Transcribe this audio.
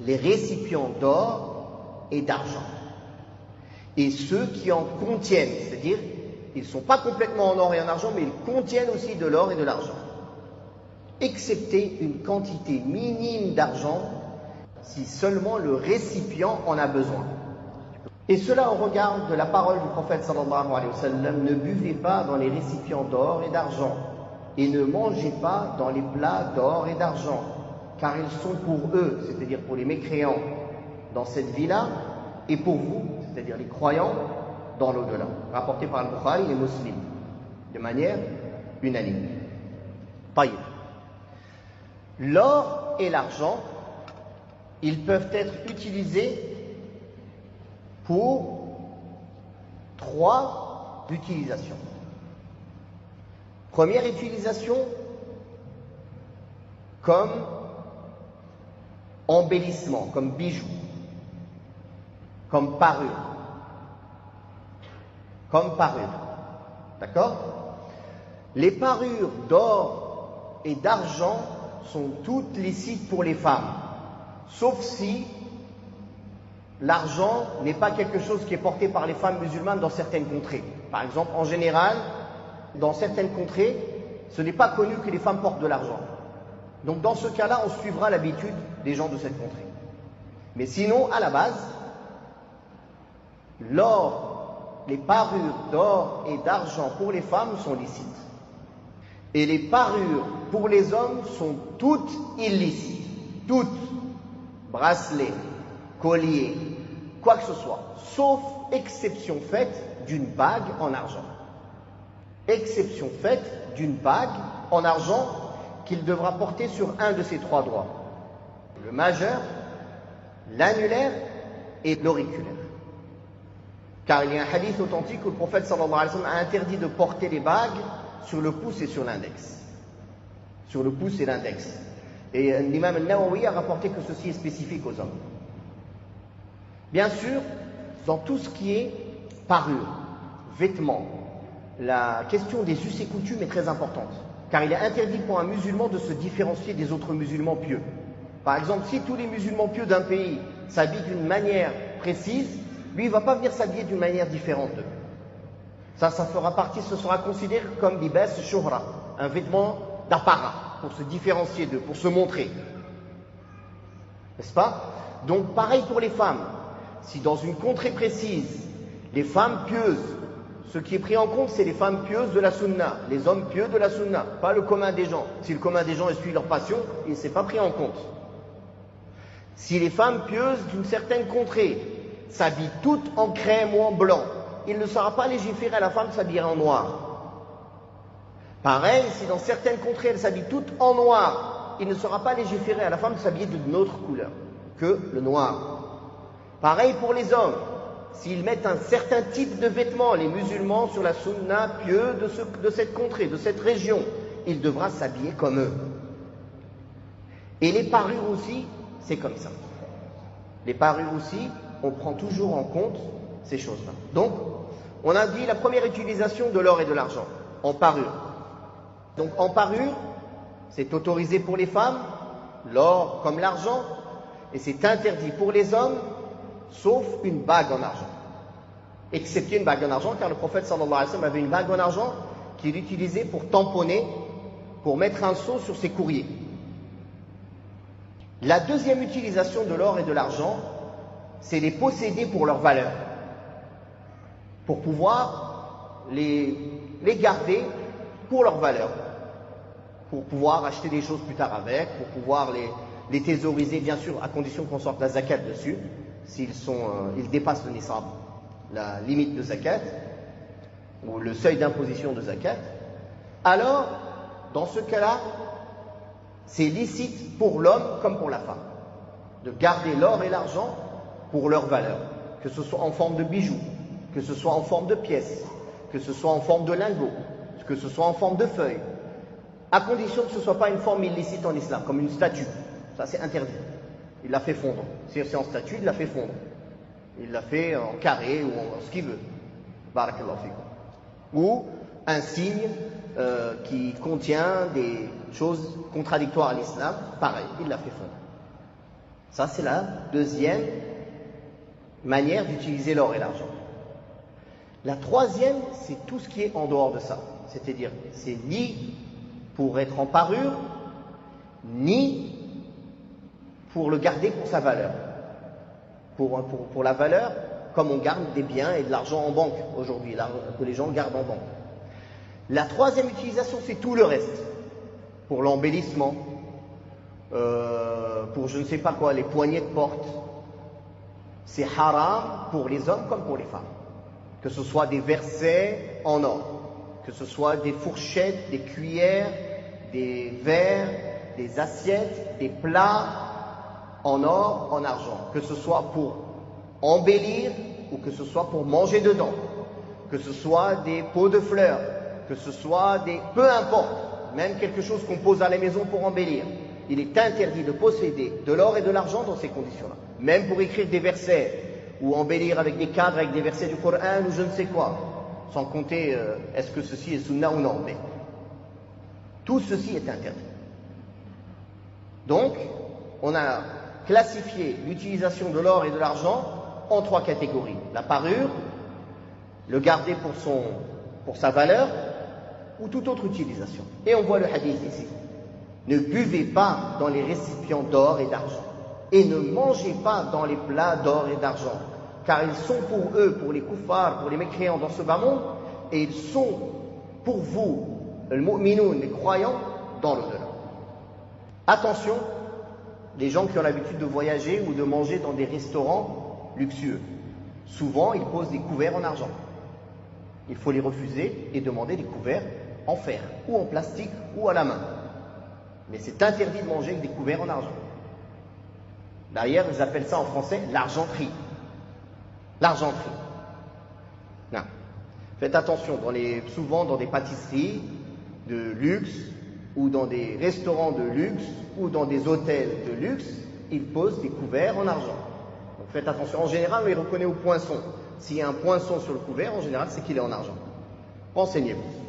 les récipients d'or et d'argent. Et ceux qui en contiennent, c'est-à-dire, ils ne sont pas complètement en or et en argent, mais ils contiennent aussi de l'or et de l'argent. Excepté une quantité minime d'argent, si seulement le récipient en a besoin. Et cela au regard de la parole du prophète sallallahu alayhi wa sallam, ne buvez pas dans les récipients d'or et d'argent, et ne mangez pas dans les plats d'or et d'argent, car ils sont pour eux, c'est-à-dire pour les mécréants, dans cette vie-là, et pour vous, c'est-à-dire les croyants, dans l'au-delà. Rapporté par Al-Bukhari et Muslim, de manière unanime. Taïb. L'or et l'argent, ils peuvent être utilisés pour 3 utilisations. Première utilisation, comme embellissement, comme bijou, comme parure. D'accord? Les parures d'or et d'argent sont toutes licites pour les femmes, sauf si l'argent n'est pas quelque chose qui est porté par les femmes musulmanes dans certaines contrées. Par exemple, en général, dans certaines contrées, ce n'est pas connu que les femmes portent de l'argent. Donc dans ce cas-là, on suivra l'habitude des gens de cette contrée. Mais sinon, à la base, l'or, les parures d'or et d'argent pour les femmes sont licites. Et les parures pour les hommes sont toutes illicites. Toutes. Bracelets, colliers, quoi que ce soit. Sauf exception faite d'une bague en argent. Exception faite d'une bague en argent qu'il devra porter sur un de ses 3 doigts. Le majeur, l'annulaire et l'auriculaire. Car il y a un hadith authentique où le prophète sallallahu alayhi wa sallam a interdit de porter les bagues sur le pouce et sur l'index. Sur le pouce et l'index. Et l'imam al-Nawawi a rapporté que ceci est spécifique aux hommes. Bien sûr, dans tout ce qui est parure, vêtements, la question des us et coutumes est très importante. Car il est interdit pour un musulman de se différencier des autres musulmans pieux. Par exemple, si tous les musulmans pieux d'un pays s'habillent d'une manière précise, lui, il ne va pas venir s'habiller d'une manière différente d'eux. Ça fera partie, ce sera considéré comme libas shuhra, un vêtement d'apparat, pour se différencier d'eux, pour se montrer. N'est-ce pas? Donc, pareil pour les femmes. Si dans une contrée précise, les femmes pieuses, ce qui est pris en compte, c'est les femmes pieuses de la sunna, les hommes pieux de la sunna, pas le commun des gens. Si le commun des gens suit leur passion, il ne s'est pas pris en compte. Si les femmes pieuses d'une certaine contrée s'habillent toutes en crème ou en blanc, il ne sera pas légiféré à la femme de s'habiller en noir. Pareil, si dans certaines contrées elles s'habillent toutes en noir, il ne sera pas légiféré à la femme de s'habiller d'une autre couleur que le noir. Pareil pour les hommes. S'ils mettent un certain type de vêtements, les musulmans sur la sunna pieux de cette contrée, de cette région, il devra s'habiller comme eux. Et les parures aussi, c'est comme ça. Les parures aussi, on prend toujours en compte ces choses-là. Donc, on a dit la première utilisation de l'or et de l'argent, en parure. Donc, en parure, c'est autorisé pour les femmes, l'or comme l'argent, et c'est interdit pour les hommes, sauf une bague en argent. Excepté une bague en argent, car le prophète sallallahu alayhi wa sallam avait une bague en argent qu'il utilisait pour tamponner, pour mettre un sceau sur ses courriers. La deuxième utilisation de l'or et de l'argent, c'est les posséder pour leur valeur, pour pouvoir les garder pour leur valeur, pour pouvoir acheter des choses plus tard avec, pour pouvoir les thésauriser, bien sûr, à condition qu'on sorte la zakat dessus, ils dépassent le nisab, la limite de zakat, ou le seuil d'imposition de zakat. Alors, dans ce cas-là, c'est licite pour l'homme comme pour la femme, de garder l'or et l'argent pour leur valeur, que ce soit en forme de bijoux, que ce soit en forme de pièces, que ce soit en forme de lingots, que ce soit en forme de feuilles, à condition que ce ne soit pas une forme illicite en islam, comme une statue. Ça, c'est interdit. Il la fait fondre. Si c'est en statue, il la fait fondre. Il la fait en carré ou en ce qu'il veut. Barakallahu fikum. Ou un signe qui contient des choses contradictoires à l'islam, pareil, il la fait fondre. Ça, c'est la deuxième manière d'utiliser l'or et l'argent. La troisième, c'est tout ce qui est en dehors de ça. C'est-à-dire, c'est ni pour être en parure, ni pour le garder pour sa valeur. Pour la valeur, comme on garde des biens et de l'argent en banque aujourd'hui, que les gens gardent en banque. La troisième utilisation, c'est tout le reste. Pour l'embellissement, pour je ne sais pas quoi, les poignées de porte. C'est haram pour les hommes comme pour les femmes. Que ce soit des versets en or, que ce soit des fourchettes, des cuillères, des verres, des assiettes, des plats en or, en argent. Que ce soit pour embellir ou que ce soit pour manger dedans. Que ce soit des pots de fleurs, que ce soit des... Peu importe, même quelque chose qu'on pose à la maison pour embellir. Il est interdit de posséder de l'or et de l'argent dans ces conditions-là. Même pour écrire des versets, ou embellir avec des cadres, avec des versets du Coran, ou je ne sais quoi. Sans compter, est-ce que ceci est sunna ou non. Mais tout ceci est interdit. Donc, on a classifié l'utilisation de l'or et de l'argent en trois catégories. La parure, le garder pour sa valeur, ou toute autre utilisation. Et on voit le hadith ici. Ne buvez pas dans les récipients d'or et d'argent. Et ne mangez pas dans les plats d'or et d'argent. Car ils sont pour eux, pour les kuffars, pour les mécréants dans ce bas monde, et ils sont pour vous, le mu'minoun, les croyants, dans l'au-delà. Attention, les gens qui ont l'habitude de voyager ou de manger dans des restaurants luxueux. Souvent, ils posent des couverts en argent. Il faut les refuser et demander des couverts en fer, ou en plastique, ou à la main. Mais c'est interdit de manger avec des couverts en argent. D'ailleurs, ils appellent ça en français l'argenterie. L'argenterie. Non. Faites attention, souvent dans des pâtisseries de luxe, ou dans des restaurants de luxe, ou dans des hôtels de luxe, ils posent des couverts en argent. Donc faites attention. En général, on les reconnaît au poinçon. S'il y a un poinçon sur le couvert, en général, c'est qu'il est en argent. Renseignez-vous.